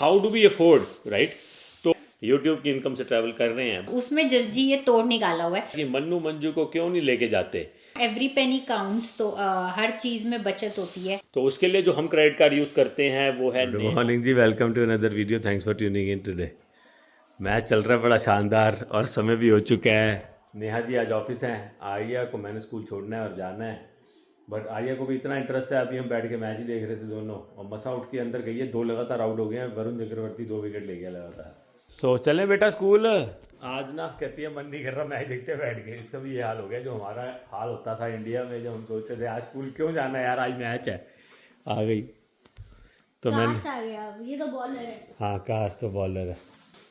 How do we afford, right? तो YouTube की income से ट्रैवल कर रहे हैं, उसमें जस्ट जी ये तोड़ निकाला हुआ है कि मन्नू मंजू को क्यों नहीं लेके जाते। एवरी पेनी काउंट्स, तो हर चीज में बचत होती है। तो उसके लिए जो हम क्रेडिट कार्ड यूज़ करते हैं वो है। गुड मॉर्निंग जी, welcome to another video, thanks for tuning in today. Match चल रहा है बड़ा शानदार और समय भी हो चुका है। नेहा जी आज ऑफिस हैं, आर्या को मैंने स्कूल छोड़ना है और जाना है, बट आर्या को भी इतना इंटरेस्ट है। अभी हम बैठ के मैच ही देख रहे थे दोनों, और मसा उठ के अंदर गई है, 2 लगातार आउट हो गए हैं। वरुण चक्रवर्ती 2 विकेट ले गया लगातार। सो चलें बेटा स्कूल। आज ना कहती है मन नहीं कर रहा मैच देखते बैठ के। इसका भी ये हाल हो गया जो हमारा हाल होता था इंडिया में, जब हम सोचते थे आज स्कूल क्यों जाना है यार, आज मैच है। आ गई तो मैंने आ गया। ये तो बॉलर है। हाँ काश तो बॉलर है।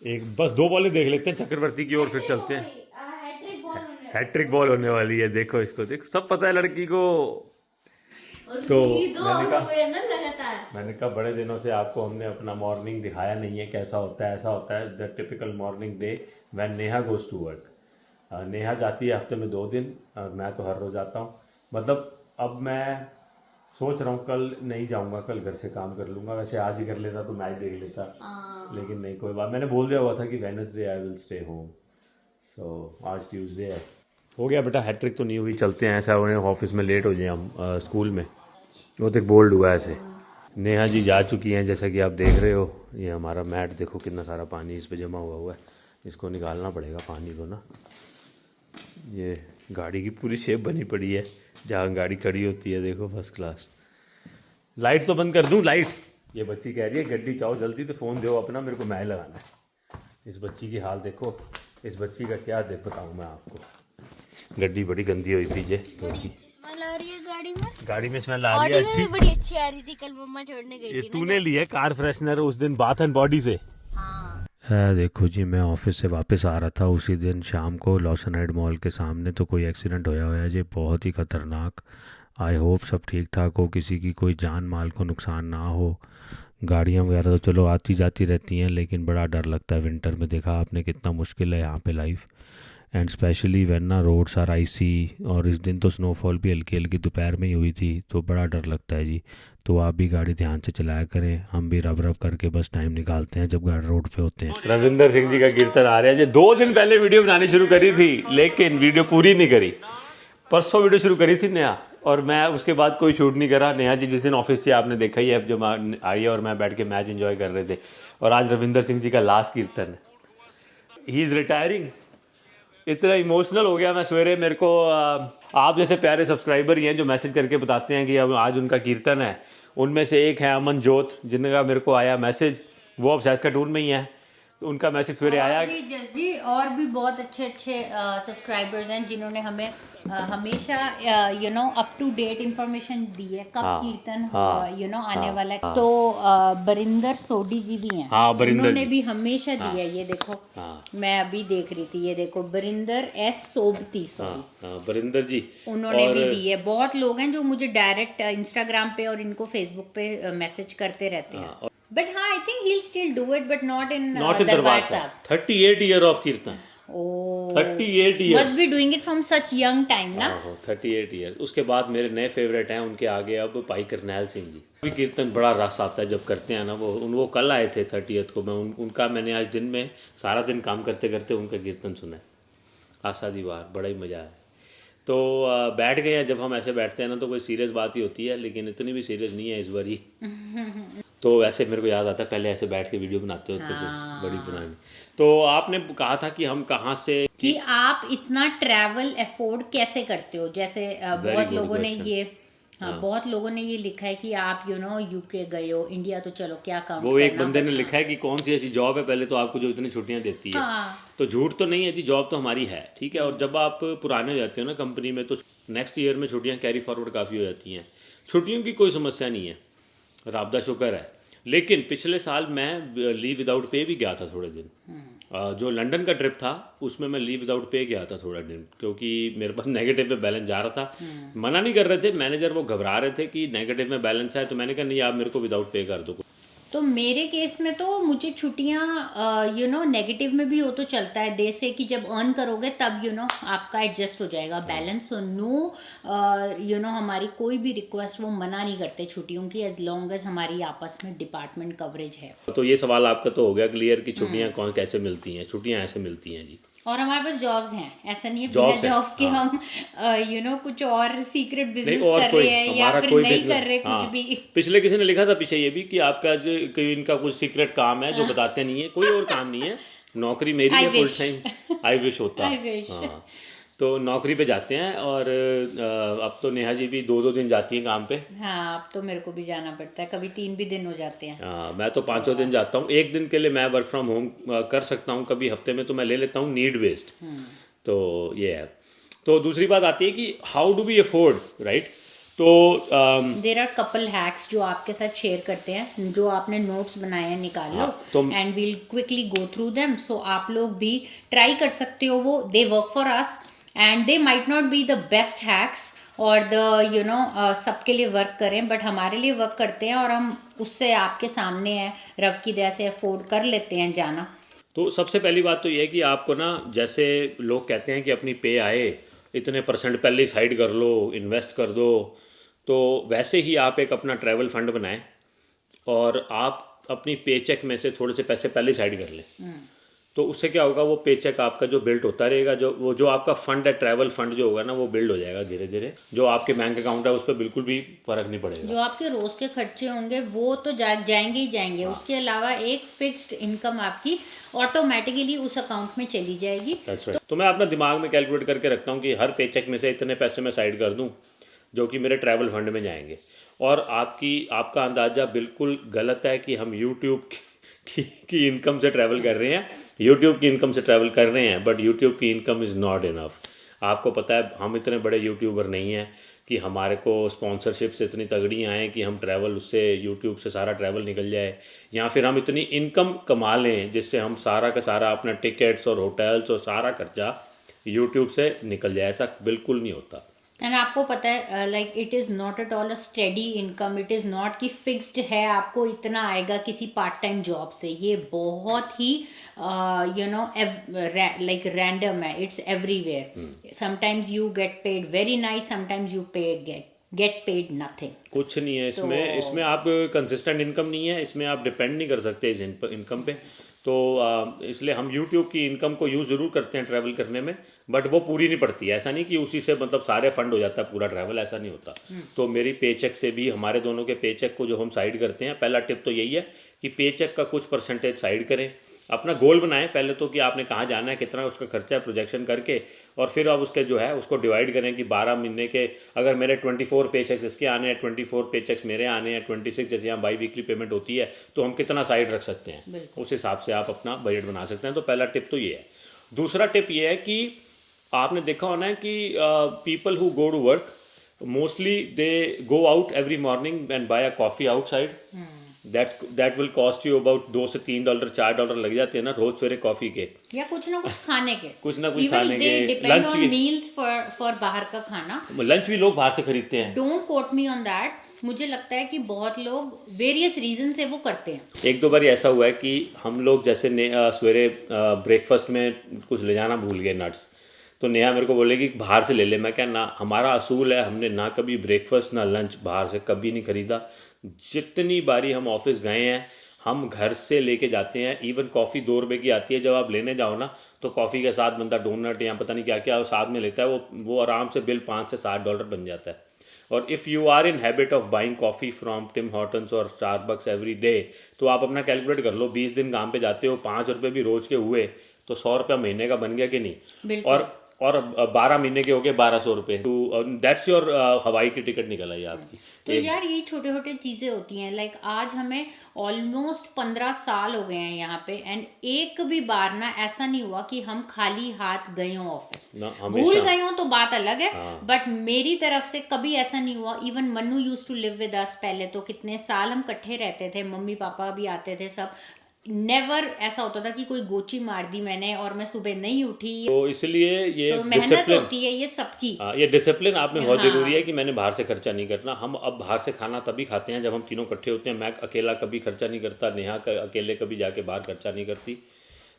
एक बस 2 बॉलें देख लेते हैं चक्रवर्ती की और फिर चलते हैं। हैट्रिक बॉल होने हैट्रिक बॉल होने वाली है, देखो इसको, देखो सब पता है लड़की को। तो मैंने कहा बड़े दिनों से आपको हमने अपना मॉर्निंग दिखाया नहीं है, कैसा होता है। ऐसा होता है the typical morning day when Neha goes to work. Neha जाती है हफ्ते में 2 दिन, मैं तो हर रोज आता हूँ। मतलब अब मैं सोच रहा हूँ कल नहीं जाऊँगा, कल घर से काम कर लूँगा। वैसे आज ही कर लेता तो मैच देख लेता, लेकिन नहीं, कोई बात। मैंने बोल दिया हुआ था कि Wednesday I will stay home. So आज ट्यूसडे है। हो गया बेटा, हैट्रिक तो नहीं हुई, चलते हैं। ऐसा उन्हें ऑफिस में लेट हो जाए हम स्कूल में, वो तो बोल्ड हुआ ऐसे। नेहा जी जा चुकी हैं जैसा कि आप देख रहे हो। ये हमारा मैट देखो कितना सारा पानी इस पे जमा हुआ है, इसको निकालना पड़ेगा पानी को ना। ये गाड़ी की पूरी शेप बनी पड़ी है जहाँ गाड़ी खड़ी होती है, देखो फर्स्ट क्लास। लाइट तो बंद कर दूँ लाइट? ये बच्ची कह रही है गड्डी चाहो जल्दी, तो फ़ोन दो अपना, मेरे को मैच लगाना है। इस बच्ची की हाल देखो, इस बच्ची का क्या देख बताऊँ मैं आपको। गड्डी बड़ी गंदी हुई पीछे, स्मेल आ रही है गाड़ी में स्मेल आ रही है। अच्छी बड़ी अच्छी आ रही थी, कल मम्मा छोड़ने गई ये थी। तूने ली है कार फ्रेशनर उस दिन बाथ एंड बॉडी से? हाँ। है देखो जी, मैं ऑफिस से वापस आ रहा था उसी दिन शाम को लॉसनाइड मॉल के सामने, तो कोई एक्सीडेंट होया है जी, बहुत ही ख़तरनाक। आई होप सब ठीक ठाक हो, किसी की कोई जान माल को नुकसान ना हो। गाड़ियाँ वगैरह तो चलो आती जाती रहती हैं, लेकिन बड़ा डर लगता है। विंटर में देखा आपने कितना मुश्किल है यहाँ पे लाइफ, एंड स्पेशली व्हेन ना रोड्स आर आइसी। और इस दिन तो स्नोफॉल भी हल्की हल्की दोपहर में ही हुई थी, तो बड़ा डर लगता है जी। तो आप भी गाड़ी ध्यान से चलाया करें, हम भी रब रब करके बस टाइम निकालते हैं जब गाड़ी रोड पे होते हैं। रविंदर सिंह जी का कीर्तन आ रहा है जी। 2 दिन पहले वीडियो बनानी शुरू करी थी, लेकिन वीडियो पूरी नहीं करी। परसों वीडियो शुरू करी थी नेहा, और मैं उसके बाद कोई शूट नहीं करा। नेहा जी जिस दिन ऑफिस थी आपने देखा ही है, जो आर्या और मैं बैठ के मैच एंजॉय कर रहे थे। और आज रविंदर सिंह जी का लास्ट कीर्तन है, ही इज़ रिटायरिंग। इतना इमोशनल हो गया मैं सवेरे। मेरे को आप जैसे प्यारे सब्सक्राइबर ही हैं जो मैसेज करके बताते हैं कि अब आज उनका कीर्तन है। उनमें से एक है अमन जोत, जिनका मेरे को आया मैसेज, वो अब सैस्काटून में ही है, तो उनका मैसेज सवेरे आया जी। और भी बहुत अच्छे अच्छे सब्सक्राइबर्स हैं जिन्होंने हमें हमेशा अप टू डेट इंफॉर्मेशन दी है कब कीर्तन आने वाला है। तो बरिंदर सोडी जी भी हैं। हाँ, बरिंदर उन्होंने भी हमेशा दी है। ये देखो, मैं अभी देख रही थी, ये देखो बरिंदर एस सोबती, सॉरी बरिंदर जी, उन्होंने भी दी है। बहुत लोग हैं जो मुझे डायरेक्ट इंस्टाग्राम पे और इनको फेसबुक पे मैसेज करते रहते हैं। बट हाँ, I think he will still do it, but not in दरबार साहब। 38 ईयर ऑफ कीर्तन। 38 year must be doing it from such young time ना। 38 ईयर्स। उसके बाद मेरे नए फेवरेट हैं उनके आगे अब भाई करनैल सिंह जी। अभी कीर्तन बड़ा रस आता है जब करते हैं ना। वो कल आए थे 30th को। मैंने आज दिन में सारा दिन काम करते करते उनका कीर्तन सुना है, आशा दीवार, बड़ा ही मज़ा आया। तो बैठ गए हैं। जब हम ऐसे बैठते हैं ना तो कोई सीरियस बात ही होती है, लेकिन इतनी भी सीरियस नहीं है इस बार ही। तो वैसे मेरे को याद आता है पहले ऐसे बैठ के वीडियो बनाते होते थे, बड़ी पुरानी। तो आपने कहा था कि हम कहाँ से, कि आप इतना ट्रैवल अफोर्ड कैसे करते हो। जैसे बहुत लोगों ने ये बहुत लोगों ने ये लिखा है कि आप यूके गए हो, इंडिया तो चलो क्या काम। वो एक बंदे ने लिखा है कि कौन सी ऐसी जॉब है पहले तो आपको जो इतनी छुट्टियां देती है। तो झूठ तो नहीं है जी, जॉब तो हमारी है, ठीक है। और जब आप पुराने हो जाते हो ना कंपनी में, तो नेक्स्ट ईयर में छुट्टियां कैरी फॉरवर्ड काफ़ी हो जाती हैं। छुट्टियों की कोई समस्या नहीं है, रब दा शुक्र है। लेकिन पिछले साल मैं लीव विदाउट पे भी गया था थोड़े दिन। जो लंदन का ट्रिप था उसमें मैं लीव विदाउट पे गया था थोड़ा दिन, क्योंकि मेरे पास नेगेटिव में बैलेंस जा रहा था। मना नहीं कर रहे थे मैनेजर, वो घबरा रहे थे कि नेगेटिव में बैलेंस है, तो मैंने कहा नहीं आप मेरे को विदाउट पे कर दो। तो मेरे केस में तो मुझे छुट्टियां नेगेटिव में भी हो तो चलता है, दे से कि जब अर्न करोगे तब आपका एडजस्ट हो जाएगा बैलेंस। सो नो हमारी कोई भी रिक्वेस्ट वो मना नहीं करते छुट्टियों की, एज लॉन्ग एज हमारी आपस में डिपार्टमेंट कवरेज है। तो ये सवाल आपका तो हो गया क्लियर कि छुट्टियां कौन कैसे मिलती हैं। छुट्टियां ऐसे मिलती हैं जी, और हमारे पास जॉब्स हैं, ऐसा नहीं है Jobs बिना हैं, जॉब्स के हाँ। हम कुछ और सीक्रेट नहीं बिजनेस और कर कोई रहे हैं या हमारा फिर कोई नहीं business- कर रहे हाँ, कुछ भी। पिछले किसी ने लिखा था पीछे ये भी कि आपका जो कोई इनका कुछ सीक्रेट काम है जो बताते नहीं है, कोई और काम नहीं है, नौकरी मेरी I है full wish. Time. I wish होता। I wish. हाँ, तो नौकरी पे जाते हैं और अब तो नेहा जी भी 2-2 दिन जाती हैं काम पे। हाँ, अब तो मेरे को भी जाना पड़ता है, कभी 3 भी दिन हो जाते हैं। हाँ, मैं तो 5 दिन जाता हूँ। एक दिन के लिए मैं वर्क फ्रॉम होम कर सकता हूँ, कभी हफ्ते में तो मैं ले लेता हूँ नीड बेस्ड। तो ये है। तो दूसरी बात आती है कि how do we afford, right? तो देर आर कपल हैक्स जो आपके साथ शेयर करते हैं, जो आपने नोट्स बनाए हैं निकाल लो, हाँ, तो- and we'll quickly go through them. So आप लोग भी ट्राई कर सकते हो, वो they work for us and they might not be the best hacks और द सबके लिए वर्क करें, बट हमारे लिए वर्क करते हैं और हम उससे आपके सामने है, रब की दया से अफोर्ड कर लेते हैं जाना। तो सबसे पहली बात तो ये है कि आपको ना, जैसे लोग कहते हैं कि अपनी पे आए इतने परसेंट पहले साइड कर लो, इन्वेस्ट कर दो, तो वैसे ही आप एक अपना ट्रैवल फंड बनाएं और आप अपनी पे चेक में से थोड़े से पैसे पहले साइड कर लें। तो उससे क्या होगा, वो पे चेक आपका जो बिल्ड होता रहेगा, जो आपका फंड है, ट्रैवल फंड जो होगा ना, वो बिल्ड हो जाएगा धीरे धीरे। जो आपके बैंक अकाउंट है उस पर बिल्कुल भी फर्क नहीं पड़ेगा। जो आपके रोज के खर्चे होंगे वो तो जाएंगे ही जाएंगे, उसके अलावा एक फिक्स्ड इनकम आपकी ऑटोमेटिकली उस अकाउंट में चली जाएगी। That's right. तो मैं अपना दिमाग में कैलकुलेट करके रखता हूँ कि हर पे चेक में से इतने पैसे मैं साइड कर दूँ जो कि मेरे ट्रैवल फंड में जाएंगे। और आपका अंदाज़ा बिल्कुल गलत है कि हम यूट्यूब की इनकम से ट्रैवल कर रहे हैं। यूट्यूब की इनकम से ट्रैवल कर रहे हैं, बट यूट्यूब की इनकम इज़ नॉट इनफ। आपको पता है हम इतने बड़े यूट्यूबर नहीं हैं कि हमारे को स्पॉन्सरशिप से इतनी तगड़ी आए कि हम ट्रैवल उससे यूट्यूब से सारा ट्रैवल निकल जाए, या फिर हम इतनी इनकम कमा लें जिससे हम सारा का सारा अपना टिकट्स और होटल्स और सारा खर्चा यूट्यूब से निकल जाए। ऐसा बिल्कुल नहीं होता। एंड आपको पता है like it is not at all a steady income, it is not कि फिक्स्ड है आपको इतना आएगा किसी पार्ट टाइम जॉब से। ये बहुत ही लाइक रैंडम है, it's everywhere. Sometimes you get paid very nice, sometimes you get paid nothing. कुछ नहीं है इसमें। इसमें आप कंसिस्टेंट इनकम नहीं है, इसमें आप डिपेंड नहीं कर सकते इस इनकम पे। तो इसलिए हम यूट्यूब की इनकम को यूज़ ज़रूर करते हैं ट्रैवल करने में, बट वो पूरी नहीं पड़ती है। ऐसा नहीं कि उसी से मतलब सारे फंड हो जाता है पूरा ट्रैवल, ऐसा नहीं होता। तो मेरी पे चेक से भी, हमारे दोनों के पे चेक को जो हम साइड करते हैं, पहला टिप तो यही है कि पे चेक का कुछ परसेंटेज साइड करें। अपना गोल बनाएं पहले तो कि आपने कहाँ जाना है, कितना उसका खर्चा है, प्रोजेक्शन करके, और फिर आप उसके जो है उसको डिवाइड करें कि 12 महीने के, अगर मेरे 24 पे चेक्स इसके आने हैं, 24 पे चेक्स मेरे आने हैं, 26 जैसे यहाँ बाई वीकली पेमेंट होती है, तो हम कितना साइड रख सकते हैं, उस हिसाब से आप अपना बजट बना सकते हैं। तो पहला टिप तो ये है। दूसरा टिप ये है कि आपने देखा होना है कि people who go to work mostly they go out every morning and buy a coffee outside. That will cost you about $2 से $3 $4 लग जाते हैं ना रोज सवेरे कॉफ़ी के, या कुछ ना कुछ खाने के। कुछ ना कुछ Even खाने they के, depend लंच on के। meals for बाहर का खाना। लंच भी लोग बाहर से खरीदते हैं। Don't quote me on that. मुझे लगता है कि बहुत लोग वेरियस रीजन से वो करते हैं। एक दो बार ऐसा हुआ है कि हम लोग जैसे सवेरे ब्रेकफास्ट में कुछ ले जाना भूल गए, नट्स, तो नेहा मेरे को बोलेगी बाहर से ले ले। मैं क्या, ना, हमारा असूल है, हमने ना कभी ब्रेकफास्ट ना लंच बाहर से कभी नहीं खरीदा। जितनी बारी हम ऑफिस गए हैं हम घर से लेके जाते हैं। इवन कॉफ़ी $2 की आती है, जब आप लेने जाओ ना तो कॉफ़ी के साथ बंदा डोनट या पता नहीं क्या क्या साथ में लेता है, वो आराम से बिल $5 से $7 बन जाता है। और if you are in habit of buying coffee from Tim Hortons और स्टारबक्स एवरी डे, तो आप अपना कैलकुलेट कर लो, 20 दिन काम पे जाते हो, ₹5 भी रोज़ के हुए तो ₹100 महीने का बन गया कि नहीं। और 12 महीने के हो गए ₹1200। तो दैट्स योर हवाई की टिकट निकल आई आपकी। तो यार ये छोटे छोटे चीज़ें होती हैं। लाइक आज हमें ऑलमोस्ट 15 साल हो गए हैं यहाँ पे, एंड एक भी बार ना ऐसा नहीं हुआ कि हम खाली हाथ गए हों ऑफिस। भूल गए हों तो बात अलग है, बट मेरी तरफ से कभी ऐसा नहीं हुआ। Even Mannu used to live with us, पहले तो कितने साल हम इकट्ठे रहते थे, मम्मी पापा भी आते थे सब। नेवर ऐसा होता था कि कोई गोची मार दी मैंने और मैं सुबह नहीं उठी। तो इसलिए ये तो मेहनत डिसिप्लिन, होती है ये सबकी। ये डिसिप्लिन आप में बहुत हाँ। ज़रूरी है कि मैंने बाहर से खर्चा नहीं करना। हम अब बाहर से खाना तभी खाते हैं जब हम तीनों इकट्ठे होते हैं। मैं अकेला कभी खर्चा नहीं करता, नेहा अकेले कभी जाके बाहर खर्चा नहीं करती।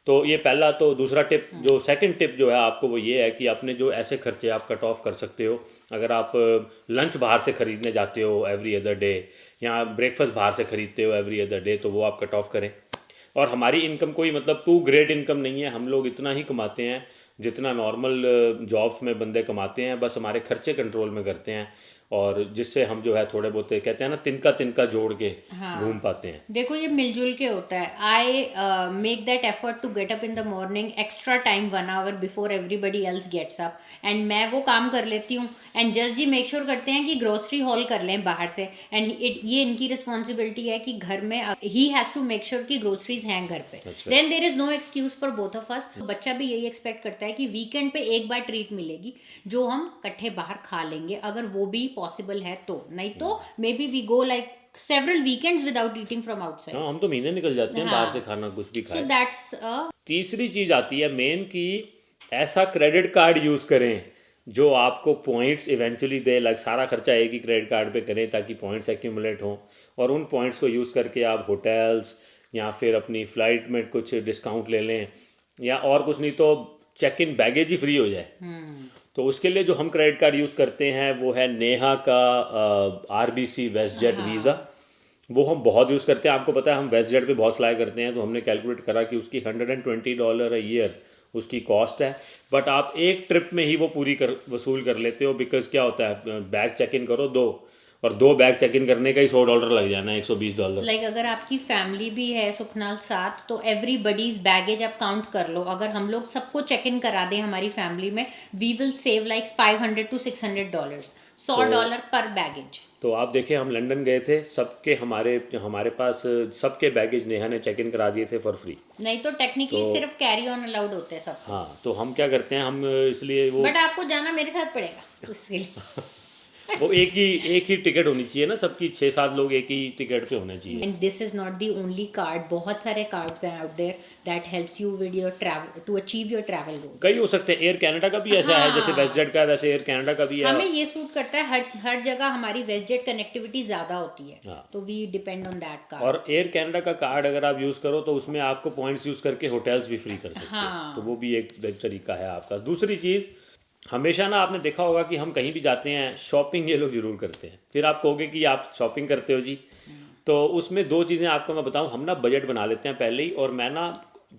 तो ये पहला। तो दूसरा टिप, जो सेकंड टिप जो है आपको, वो ये है कि अपने जो ऐसे खर्चे आप कट ऑफ कर सकते हो। अगर आप लंच बाहर से ख़रीदने जाते हो एवरी अदर डे, या ब्रेकफास्ट बाहर से ख़रीदते हो एवरी अदर डे, तो वो आप कट ऑफ करें। और हमारी इनकम कोई मतलब टू ग्रेट इनकम नहीं है, हम लोग इतना ही कमाते हैं जितना नॉर्मल जॉब्स में बंदे कमाते हैं। बस हमारे खर्चे कंट्रोल में करते हैं, और जिससे हम जो है थोड़े बहुत कहते हैं ना, तिनका तिनका जोड़ के घूम पाते हैं। देखो ये मिलजुल के होता है। I make that effort to get up in the morning extra time 1 hour before everybody else gets up, and मैं वो काम कर लेती हूँ। एंड जस्ट जी मेक श्योर करते हैं कि ग्रोसरी हॉल कर लें बाहर से, एंड ये इनकी रिस्पॉन्सिबिलिटी है कि घर में ही हैज़ टू मेक श्योर कि ग्रोसरीज हैं घर पे। Then there is no excuse for both of us. बच्चा भी यही एक्सपेक्ट करता है कि वीकेंड पे एक बार ट्रीट मिलेगी जो हम इकट्ठे बाहर खा लेंगे, अगर वो भी पॉसिबल है तो। नहीं तो maybe we go like several weekends without eating from outside. हाँ, हम तो महीने निकल जाते हैं बाहर से खाना कुछ भी खाए। So that's तीसरी चीज़ आती है मेन, कि ऐसा क्रेडिट कार्ड यूज़ करें जो आपको पॉइंट्स इवेंचुअली दे। लाइक सारा खर्चा एक ही क्रेडिट कार्ड पे करें ताकि पॉइंट्स एक्यूमुलेट हों, और उन पॉइंट्स को यूज़ करके आप होटल्स या फिर अपनी फ़्लाइट में कुछ डिस्काउंट ले लें, या और कुछ नहीं तो चेक इन बैगेज ही फ्री हो जाए। तो उसके लिए जो हम क्रेडिट कार्ड यूज़ करते हैं वो है नेहा का RBC वेस्टजेट वीज़ा। वो हम बहुत यूज़ करते हैं। आपको पता है हम वेस्टजेट पे बहुत फ्लाई करते हैं, तो हमने कैलकुलेट करा कि उसकी $120 अ ईयर उसकी कॉस्ट है। बट आप एक ट्रिप में ही वो पूरी वसूल कर लेते हो। बिकॉज क्या होता है, बैग चेक इन करो 2, और 2 बैग चेक इन करने का ही $100 लग जाना है, $120। लाइक अगर आपकी फैमिली भी है सुखनाल साथ, तो एवरीबडीज बैगेज आप काउंट कर लो। अगर हम लोग सबको चेक इन करा दें हमारी फैमिली में, we will save like $500 to $600, $100 पर बैगेज। तो आप देखें, हम लंदन गए थे, सबके हमारे पास सबके बैगेज नेहा ने चेक इन करा दिए थे फॉर फ्री। नहीं तो टेक्निकली सिर्फ कैरी ऑन अलाउड होते हैं सब। हाँ, तो हम क्या करते हैं, हम इसलिए वो, बट आपको जाना मेरे साथ पड़ेगा उसके लिए। वो एक ही टिकट होनी चाहिए ना, सबकी 6-7 लोग एक ही टिकट पे होने चाहिए। And this is not the only card, बहुत सारे कार्ड्स हैं out there that helps you with your travel to achieve your travel goal. कई हो सकते हैं, एयर कनाडा का भी ऐसा है, जैसे वेस्टजेट का है वैसे एयर कनाडा का भी है। हमें ये सूट करता है, हर जगह हमारी वेस्टजेट कनेक्टिविटी ज्यादा होती है, तो we depend on that card. और एयर कनाडा का कार्ड अगर आप यूज़ करो तो उसमें आपको पॉइंट्स यूज़ करके होटल्स भी फ्री कर सकते हो, तो वो भी एक तरीका है आपका। दूसरी चीज़, हमेशा ना आपने देखा होगा कि हम कहीं भी जाते हैं शॉपिंग ये लोग ज़रूर करते हैं। फिर आप कहोगे कि आप शॉपिंग करते हो जी, तो उसमें 2 चीज़ें आपको मैं बताऊं। हम ना बजट बना लेते हैं पहले ही, और मैं ना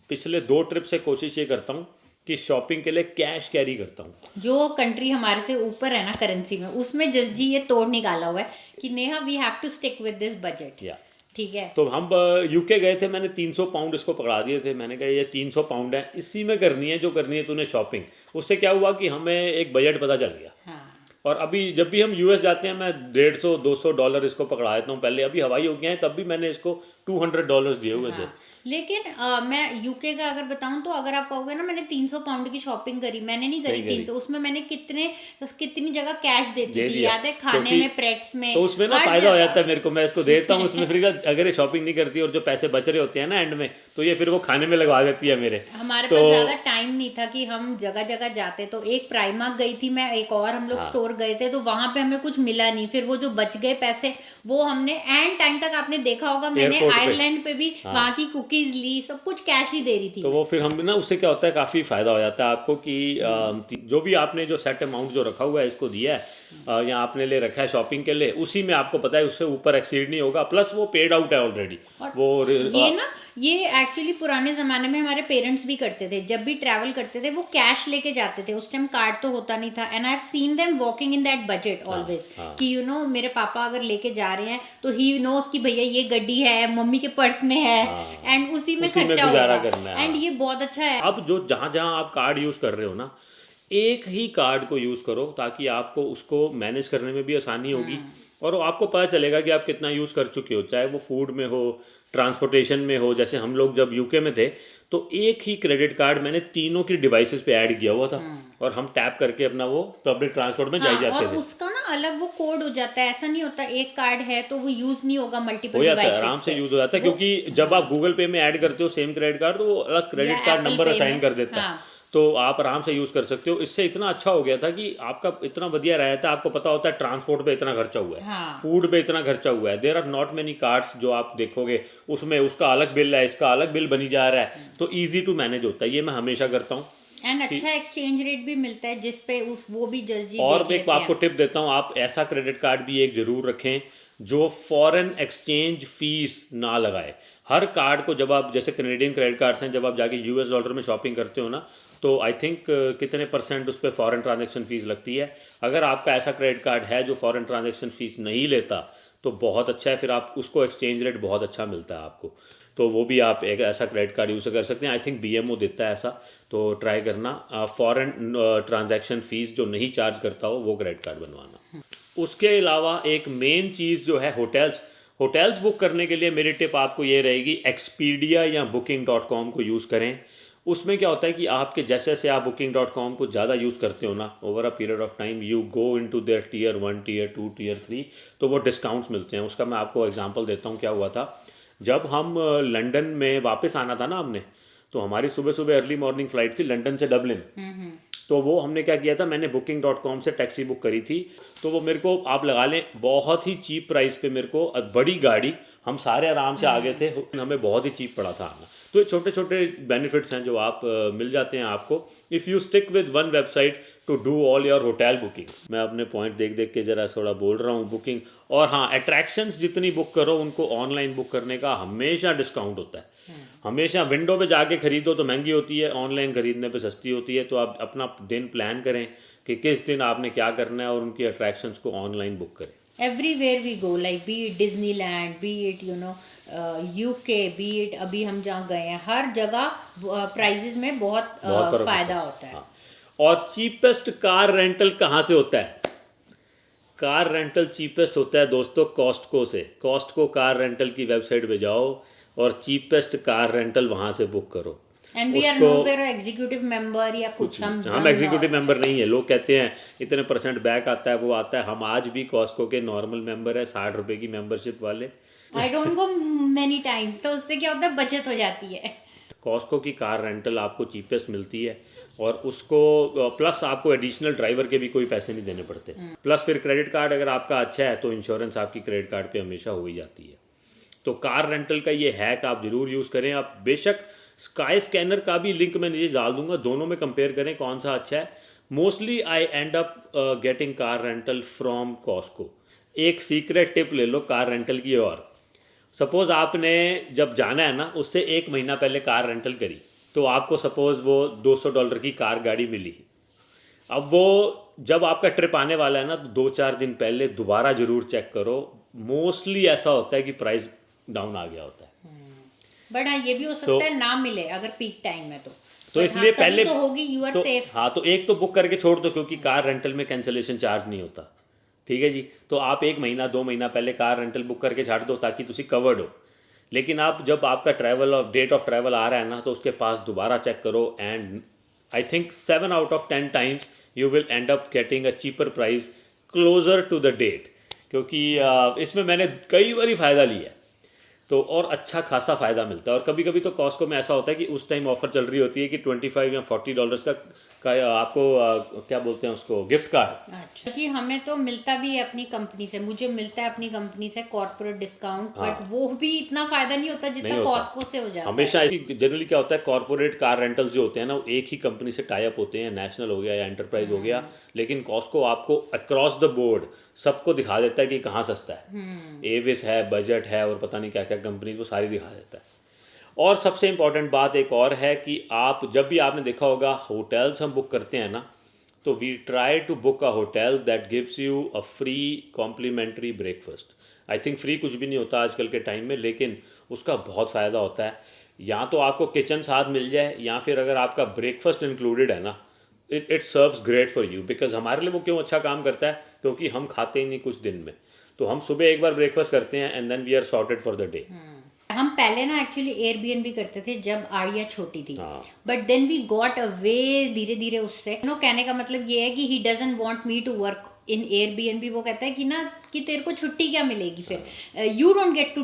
पिछले 2 ट्रिप से कोशिश ये करता हूं कि शॉपिंग के लिए कैश कैरी करता हूं। जो कंट्री हमारे से ऊपर है ना करेंसी में, उसमें जस्ट जी ये तोड़ निकाला हुआ है कि Neha we have to stick with this budget. ठीक है, तो हम यूके गए थे, मैंने 300 पाउंड इसको पकड़ा दिए थे। मैंने कहा ये 300 पाउंड है, इसी में करनी है जो करनी है तूने शॉपिंग। उससे क्या हुआ कि हमें एक बजट पता चल गया। हाँ। और अभी जब भी हम यूएस जाते हैं, मैं $150-200 इसको पकड़ा देता हूँ पहले। अभी हवाई हो गया है, तब भी मैंने इसको $200 दिए हुए थे। लेकिन मैं यूके का अगर बताऊं तो, अगर आप कहोगे ना मैंने 300 पाउंड की शॉपिंग करी, मैंने नहीं करी 300, उसमें मैंने कितनी जगह कैश देती थी, याद है, खाने में, प्रेट्स में। तो उसमें ना फायदा हो जाता है मेरे को, मैं इसको देता हूँ उसमें फ्री का। अगर ये शॉपिंग नहीं करती और जो पैसे बच रहे होते हैं ना एंड में, तो ये फिर वो खाने में लगवा देती है मेरे। हमारे पास ज्यादा टाइम नहीं था कि हम जगह जगह जाते, तो एक प्राइमार्क गई थी मैं, एक और हम लोग स्टोर गए थे, तो वहां पे हमें कुछ मिला नहीं। फिर वो जो बच गए पैसे वो हमने एंड टाइम तक, आपने देखा होगा मैंने आयरलैंड पे भी वहां की कुकीज ली, सब कुछ कैश ही दे रही थी। तो वो फिर हम ना, उससे क्या होता है, काफ़ी फ़ायदा हो जाता है आपको कि जो भी आपने जो सेट अमाउंट जो रखा हुआ है इसको दिया है, या आपने ले रखा है शॉपिंग के लिए, उसी में आपको पता है उससे ऊपर एक्सीड नहीं होगा। प्लस वो पेड आउट है ऑलरेडी। वो ये एक्चुअली पुराने ज़माने में हमारे पेरेंट्स भी करते थे, जब भी ट्रैवल करते थे वो कैश लेके जाते थे। उस टाइम कार्ड तो होता नहीं था, and I have seen them walking in that budget always, कि यू नो मेरे पापा अगर लेके जा रहे हैं तो ही नोस कि भैया ये गड्डी है, मम्मी के पर्स में है, एंड उसी में खर्चा होगा, एंड ये बहुत अच्छा है। अब जो जहाँ आप कार्ड यूज़ कर रहे हो ना, एक ही कार्ड को यूज़ करो ताकि आपको उसको मैनेज करने में भी आसानी होगी, और आपको पता चलेगा कि आप कितना यूज़ कर चुके हो, चाहे वो फूड में हो, ट्रांसपोर्टेशन में हो। जैसे हम लोग जब यूके में थे, तो एक ही क्रेडिट कार्ड मैंने तीनों की डिवाइसेस पे ऐड किया हुआ था, और हम टैप करके अपना वो पब्लिक ट्रांसपोर्ट में जाते थे। उसका ना अलग वो कोड हो जाता है, ऐसा नहीं होता एक कार्ड है तो वो यूज नहीं होगा मल्टीपल हो जाता है, डिवाइसेस आराम से पे। यूज हो जाता है, क्योंकि जब आप गूगल पे में ऐड करते हो सेम क्रेडिट कार्ड तो वो अलग क्रेडिट या card Apple number Pay assign में, कर देता है, हाँ। तो आप आराम से यूज कर सकते हो। इससे इतना अच्छा हो गया था कि आपका इतना बढ़िया रहता है, आपको पता होता है ट्रांसपोर्ट पे इतना खर्चा हुआ है, हाँ। फूड पे इतना खर्चा हुआ है, there are not many cards जो आप देखोगे उसमें उसका अलग बिल है, इसका अलग बिल बनी जा रहा है, तो ईजी टू मैनेज होता है। ये मैं हमेशा करता हूँ। एंड अच्छा एक्सचेंज रेट भी मिलता है जिसपे उस वो भी जल्दी और देख एक लेते आपको हैं। टिप देता हूँ, आप ऐसा क्रेडिट कार्ड भी एक जरूर रखें जो फॉरेन एक्सचेंज फीस ना लगाए। हर कार्ड को जब आप, जैसे कैनेडियन क्रेडिट कार्ड्स हैं, जब आप जाके यूएस डॉलर में शॉपिंग करते हो ना, तो आई थिंक कितने % उस पर फॉरेन ट्रांजैक्शन फीस लगती है। अगर आपका ऐसा क्रेडिट कार्ड है जो फॉरेन ट्रांजैक्शन फीस नहीं लेता तो बहुत अच्छा है, फिर आप उसको एक्सचेंज रेट बहुत अच्छा मिलता है आपको, तो वो भी आप एक ऐसा क्रेडिट कार्ड यूज़ कर सकते हैं। आई थिंक बीएमओ देता है ऐसा, तो ट्राई करना। फॉरेन ट्रांजैक्शन फीस जो नहीं चार्ज करता हो वो क्रेडिट कार्ड बनवाना। उसके अलावा एक मेन चीज़ जो है होटल्स बुक करने के लिए मेरी टिप आपको ये रहेगी, एक्सपीडिया या booking.com को यूज़ करें। उसमें क्या होता है कि आपके जैसे जैसे आप booking.com को ज़्यादा यूज़ करते हो ना, over a period of time you go into their tier 1 tier 2 tier 3, तो वो डिस्काउंट्स मिलते हैं। उसका मैं आपको एग्जांपल देता हूँ। क्या हुआ था, जब हम लंदन में वापस आना था ना हमने, तो हमारी सुबह सुबह अर्ली मॉर्निंग फ्लाइट थी लंदन से डबलिन। तो वो हमने क्या किया था, मैंने booking.com से टैक्सी बुक करी थी, तो वो मेरे को आप लगा लें बहुत ही चीप प्राइस पे मेरे को, बड़ी गाड़ी, हम सारे आराम से आ गए थे, हमें बहुत ही चीप पड़ा था आना। तो ये छोटे छोटे बेनिफिट्स हैं जो आप मिल जाते हैं आपको if you stick with one website to do all your hotel booking. मैं अपने पॉइंट देख देख के ज़रा थोड़ा बोल रहा हूँ बुकिंग। और हाँ, अट्रैक्शंस जितनी बुक करो उनको ऑनलाइन बुक करने का हमेशा डिस्काउंट होता है। हमेशा विंडो पे जाके खरीदो तो महंगी होती है, ऑनलाइन खरीदने पे सस्ती होती है। तो आप अपना दिन प्लान करें कि किस दिन आपने क्या करना है और उनकी अट्रैक्शंस को ऑनलाइन बुक करें। Everywhere we go, like be it Disneyland, be it UK, be it अभी हम जहाँ गए हैं, हर जगह प्राइजेस में बहुत फर्क फायदा होता है। हाँ। और चीपेस्ट कार रेंटल कहाँ से होता है? कार रेंटल चीपेस्ट होता है दोस्तों कॉस्टको से। कॉस्टको कार रेंटल की वेबसाइट पे जाओ और चीपेस्ट कार रेंटल वहाँ से बुक करो। And we are nowhere executive member या कुछ, हम एग्जीक्यूटिव मेंबर नहीं है। लोग कहते हैं इतने % बैक आता है, वो आता है। हम आज भी कॉस्टको के नॉर्मल मेंबर है, 60 रुपए की मेंबरशिप वाले। I don't go many times, तो उससे क्या होता है, बचत हो जाती है। कॉस्टको की कार रेंटल आपको चीपेस्ट मिलती है और उसको प्लस आपको एडिशनल ड्राइवर के भी कोई पैसे नहीं देने पड़ते। प्लस फिर क्रेडिट कार्ड अगर आपका अच्छा है तो इंश्योरेंस आपकी क्रेडिट कार्ड पे हमेशा हो ही जाती है। तो कार रेंटल का ये हैक आप ज़रूर यूज़ करें। आप बेशक स्काई स्कैनर का भी लिंक मैं नीचे डाल दूंगा, दोनों में कंपेयर करें कौन सा अच्छा है। Mostly I and up getting car rental from Costco. एक सीक्रेट टिप ले लो कार रेंटल की। और सपोज़ आपने जब जाना है ना, उससे 1 महीना पहले कार रेंटल करी, तो आपको सपोज़ वो $200 की कार गाड़ी मिली। अब वो जब आपका ट्रिप आने वाला है ना, तो 2-4 दिन पहले दोबारा ज़रूर चेक करो। मोस्टली ऐसा होता है कि प्राइस डाउन आ गया होता है। बट हाँ, ये भी हो सकता है ना मिले अगर पीक टाइम में तो इसलिए पहले तो होगी, यू आर सेफ। हाँ, तो एक तो बुक करके छोड़ दो, क्योंकि कार रेंटल में कैंसिलेशन चार्ज नहीं होता। ठीक है जी, तो आप 1 महीना 2 महीना पहले कार रेंटल बुक करके छाड़ दो ताकि तुसी कवर्ड हो। लेकिन आप जब आपका ट्रैवल और डेट ऑफ ट्रैवल आ रहा है ना, तो उसके पास दोबारा चेक करो। And I think 7 out of 10 times you will end up getting a cheaper price closer to the date. क्योंकि इसमें मैंने कई बार फ़ायदा लिया है, तो और अच्छा खासा फ़ायदा मिलता है। और कभी कभी तो कॉस्टको में ऐसा होता है कि उस टाइम ऑफर चल रही होती है कि $25 या $40 का आपको क्या बोलते हैं उसको, गिफ्ट कार्ड। अच्छा जी, हमें तो मिलता भी है अपनी कंपनी से, मुझे मिलता है अपनी कंपनी से कॉर्पोरेट डिस्काउंट, बट वो भी इतना फायदा नहीं होता जितना कॉस्टको से हो जाता है। हमेशा जनरली क्या होता है, कॉर्पोरेट कार रेंटल्स जो होते हैं ना, वो एक ही कंपनी से टाई अप होते हैं, नेशनल हो गया या एंटरप्राइज हो गया। लेकिन कॉस्टको आपको अक्रॉस द बोर्ड सबको दिखा देता है कि कहाँ सस्ता है। एविस है, बजट है, और पता नहीं क्या क्या कंपनीज, वो सारी दिखा देता है। और सबसे इम्पॉर्टेंट बात एक और है कि आप जब भी, आपने देखा होगा होटल्स हम बुक करते हैं ना, तो we try to book a hotel that gives you a free complimentary breakfast. I think free कुछ भी नहीं होता आजकल के टाइम में, लेकिन उसका बहुत फ़ायदा होता है। या तो आपको किचन साथ मिल जाए, या फिर अगर आपका ब्रेकफास्ट इंक्लूडेड है ना, it serves great for you. Because हमारे लिए वो क्यों अच्छा काम करता है, क्योंकि हम खाते ही नहीं कुछ दिन में, तो हम सुबह एक बार ब्रेकफास्ट करते हैं and then we are sorted for the day. हम पहले ना एक्चुअली एयरबीएनबी करते थे जब आर्या छोटी थी, but then we got away धीरे धीरे उससे। कहने का मतलब ये है कि he doesn't want me to work in Airbnb वो कहता है कि ना कि तेरे को छुट्टी क्या मिलेगी फिर, you don't get to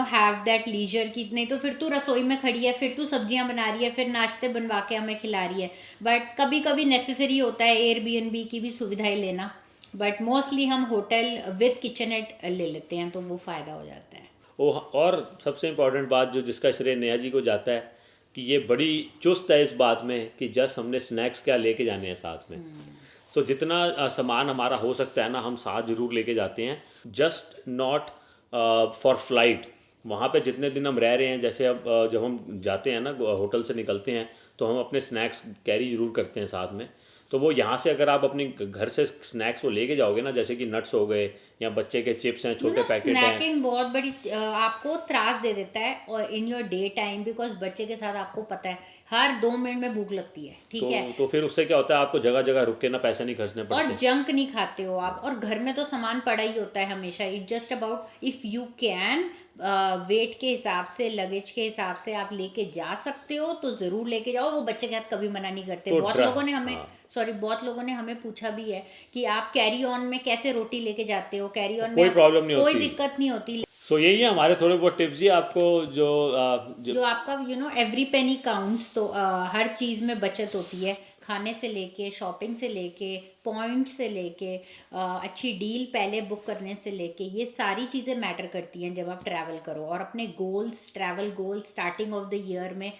have that leisure कि नहीं तो फिर तू रसोई में खड़ी है, फिर तू सब्जियां बना रही है, फिर नाश्ते बनवा के हमें खिला रही है। बट कभी कभी नेसेसरी होता है एयरबीएनबी की भी सुविधाएं लेना, बट मोस्टली हम होटल विद किचनएट ले लेते हैं, तो वो फ़ायदा हो जाता है। और सबसे इम्पोर्टेंट बात जो जिसका श्रेय नेहा जी को जाता है कि ये बड़ी चुस्त है इस बात में कि जस्ट हमने स्नैक्स क्या लेके जाने हैं साथ में। सो जितना सामान हमारा हो सकता है ना हम साथ ज़रूर लेके जाते हैं, जस्ट नॉट फॉर फ्लाइट। वहाँ पे जितने दिन हम रह रहे हैं, जैसे अब जब हम जाते हैं ना होटल से निकलते हैं तो हम अपने स्नैक्स कैरी ज़रूर करते हैं साथ में। तो वो यहाँ से अगर आप अपने घर से स्नैक्स वो लेके जाओगे ना, जैसे कि नट्स हो गए या बच्चे के चिप्स हैं, छोटे पैकेट हैं, स्नैकिंग बहुत बड़ी आपको त्रास दे देता है और in your day time, because बच्चे के साथ आपको पता है हर 2 मिनट में भूख लगती है, ठीक है। तो फिर उससे क्या होता है आपको जगह जगह रुक के ना पैसे नहीं खर्चने और पड़ते। जंक नहीं खाते हो आप, और घर में तो सामान पड़ा ही होता है हमेशा। It just about if you can wait के हिसाब से, लगेज के हिसाब से आप लेके जा सकते हो तो जरूर लेके जाओ। वो बच्चे के हाथ कभी मना नहीं करते। तो बहुत ड्रा- लोगों ने हमें हाँ। बहुत लोगों ने हमें पूछा भी है कि आप कैरी ऑन में कैसे रोटी लेके जाते हो, कैरी ऑन में कोई प्रॉब्लम नहीं कोई होती। दिक्कत नहीं होती। सो यही है हमारे थोड़े बहुत टिप्स जी आपको जो जो आपका एवरी पेनी काउंट्स, तो हर चीज़ में बचत होती है, खाने से लेके, शॉपिंग से लेके, पॉइंट से लेके, अच्छी डील पहले बुक करने से लेके, ये सारी चीज़ें मैटर करती हैं जब आप ट्रैवल करो। और अपने goals, travel goals starting of the year में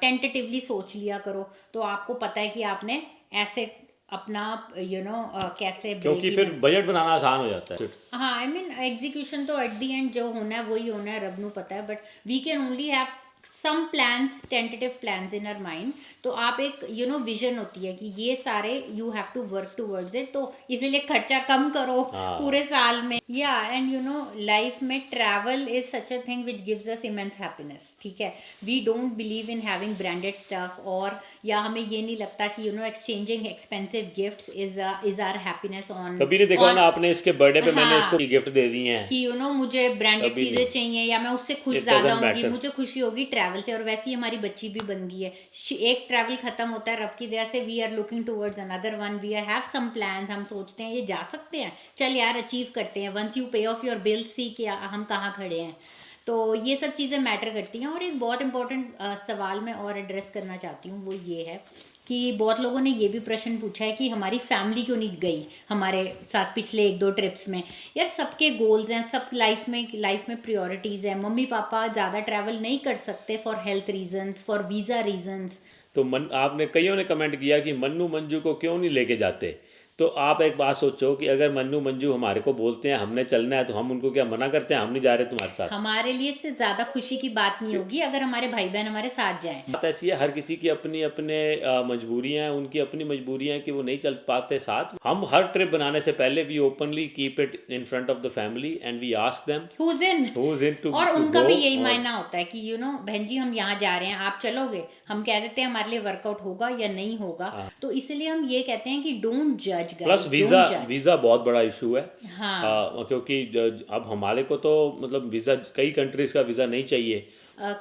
टेंटेटिवली सोच लिया करो, तो आपको पता है कि आपने ऐसे अपना कैसे क्योंकि फिर बजट बनाना आसान हो जाता है। हाँ, आई मीन एग्जीक्यूशन तो एट द एंड जो होना है वही होना है, रब नू पता है। But we can only have some plans, tentative plans in our mind. तो आप एक विजन होती है कि ये सारे you have to work towards it, तो इसीलिए खर्चा कम करो पूरे साल में। या एंड लाइफ में travel is such a thing which gives us immense happiness, ठीक है। We don't believe in having branded stuff, और या हमें ये नहीं लगता कि exchanging expensive gifts is our happiness on. कभी नहीं देखा ना आपने इसके बर्थडे पे मैंने इसको गिफ्ट दे दी है कि मुझे ब्रांडेड कभी चीजें नहीं। चाहिए या मैं उससे खुश It ज्यादा doesn't होंगी, matter। मुझे खुशी होगी ट्रैवल से। और वैसे ही हमारी बच्ची भी बन गई है। एक ट्रैवल खत्म होता है, रब की दया से we are looking towards another one, we are have some plans. हम सोचते हैं ये जा सकते हैं, चल यार अचीव करते हैं। वंस यू पे ऑफ योर बिल, सी कि हम कहाँ खड़े हैं। तो ये सब चीज़ें मैटर करती हैं। और एक बहुत इंपॉर्टेंट सवाल मैं और एड्रेस करना चाहती हूँ, वो ये है कि बहुत लोगों ने ये भी प्रश्न पूछा है कि हमारी फैमिली क्यों नहीं गई हमारे साथ पिछले 1-2 ट्रिप्स में। यार सबके गोल्स हैं, सब लाइफ में प्रायोरिटीज़ हैं। मम्मी पापा ज़्यादा ट्रैवल नहीं कर सकते for health reasons, for visa reasons. तो आपने कईयों ने कमेंट किया कि मन्नू मंजू को क्यों नहीं लेके जाते। तो आप एक बात सोचो कि अगर मन्नू मंजू हमारे को बोलते हैं हमने चलना है, तो हम उनको क्या मना करते हैं, हम नहीं जा रहे तुम्हारे साथ। हमारे लिए इससे ज़्यादा खुशी की बात नहीं होगी अगर हमारे भाई बहन हमारे साथ जाएं। बात ऐसी है, हर किसी की अपनी अपने मजबूरियां हैं, उनकी अपनी मजबूरियां हैं कि वो नहीं चल पाते साथ। हम हर ट्रिप बनाने से पहले we openly keep it in front of the family and we ask them Who's in? Too. और उनका भी यही मायना होता है कि बहन जी हम यहाँ जा रहे हैं, आप चलोगे। हम कह देते हैं हमारे लिए वर्कआउट होगा या नहीं होगा। तो इसलिए हम ये कहते हैं कि डोंट जज। प्लस वीज़ा बहुत बड़ा इशू है। हाँ। क्योंकि अब हमारे को तो मतलब वीज़ा, कई कंट्रीज का वीज़ा नहीं चाहिए।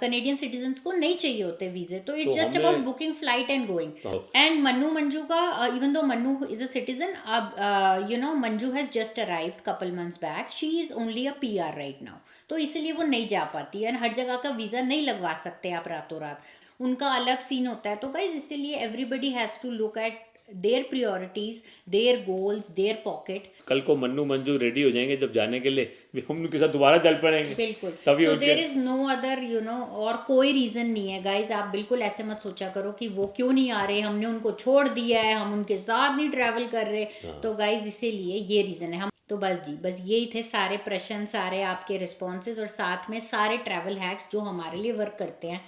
कनेडियन सिटीजन्स को नहीं चाहिए होते वीजे, तो इट्स जस्ट हमें- about booking flight and going. And Mannu Manju का, even though Mannu is a citizen, अब Manju has just arrived couple months back, she is only a PR right now. तो इसलिए वो नहीं जा पाती है। हर जगह का वीजा नहीं लगवा सकते आप रातों रात, उनका अलग सीन होता है। तो गाइज इसीलिए everybody has to look at their priorities, their goals, their pocket. कल को मन्नू मंजू रेडी हो जाएंगे जब जाने के लिए, हम उनके साथ दोबारा चल पड़ेंगे। बिल्कुल। तभी so there is no other और कोई रीजन नहीं है गाइज। आप बिल्कुल ऐसे मत सोचा करो कि वो क्यों नहीं आ रहे, हमने उनको छोड़ दिया है, हम उनके साथ नहीं ट्रैवल कर रहे। तो गाइज इसीलिए ये रीजन है। हम तो बस यही थे सारे प्रश्न, सारे आपके रिस्पॉन्सेज और साथ में सारे ट्रैवल हैक्स जो हमारे लिए वर्क करते हैं।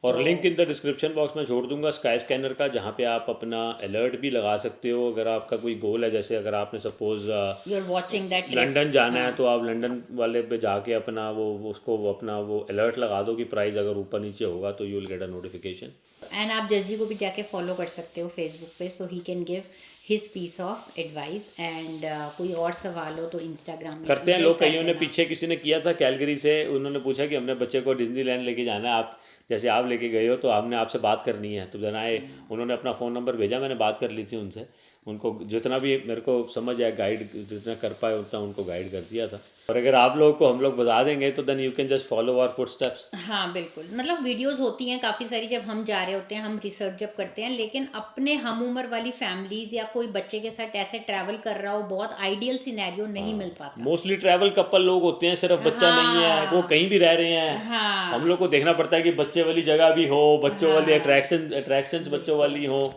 और link in the description box में छोड़ दूंगा स्काई स्कैनर का, जहाँ पे आप अपना अलर्ट भी लगा सकते हो अगर आपका कोई गोल है। जैसे अगर आपने suppose you are watching that London जाना है, तो आप लंदन वाले पे जाके अपना उसको अपना अलर्ट लगा दो कि प्राइस अगर ऊपर नीचे होगा तो you will get a notification. And आप जज जी को भी जाके फॉलो कर सकते हो फेसबुक पे, so he can give his piece of advice. And कोई और सवाल हो तो इंस्टाग्राम में करते हैं लोग। कईयों ने पीछे किसी ने किया था कैलगरी से, उन्होंने पूछा कि हमने बच्चे को डिज्नीलैंड लेके जाना है, आप जैसे आप लेके गए हो तो हमने आपसे बात करनी है। तो जनाए उन्होंने अपना फ़ोन नंबर भेजा, मैंने बात कर ली थी उनसे। उनको जितना भी मेरे को समझ आया गाइड जितना कर पाए उतना उनको गाइड कर दिया था। और अगर आप लोगों को हम लोग बता देंगे तो then you can just follow our footsteps. हाँ बिल्कुल, मतलब वीडियोस होती हैं काफ़ी सारी जब हम जा रहे होते हैं, हम रिसर्च जब करते हैं, लेकिन अपने हम उम्र वाली फैमिलीज या कोई बच्चे के साथ ऐसे ट्रैवल कर रहा हो, बहुत आइडियल सिनेरियो नहीं मिल पाता। मोस्टली ट्रैवल कपल लोग होते हैं, सिर्फ बच्चा नहीं है, वो कहीं भी रह रहे हैं। हाँ हम लोग को देखना पड़ता है कि बच्चे वाली जगह भी हो, बच्चों वाली अट्रैक्शंस बच्चों वाली हो।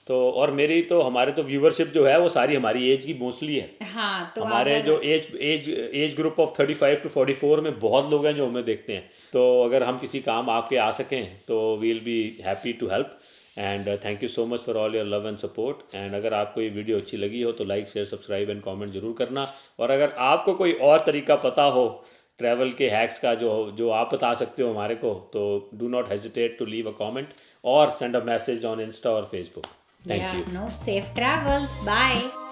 तो और मेरी तो हमारे तो व्यूवरशिप जो है वो सारी हमारी एज की मोस्टली है। हाँ, तो हमारे जो एज ग्रुप ऑफ 35 to 44 में बहुत लोग हैं जो हमें देखते हैं। तो अगर हम किसी काम आपके आ सकें तो we will be happy to help. And thank you so much for all your love and support. And अगर आपको ये वीडियो अच्छी लगी हो तो like share subscribe and comment जरूर करना। और अगर आपको कोई और तरीका पता हो ट्रैवल के हैक्स का जो आप बता सकते हो हमारे को, तो do not hesitate to leave a comment और send a message on Insta और Facebook. Thank you. No, safe travels. Bye.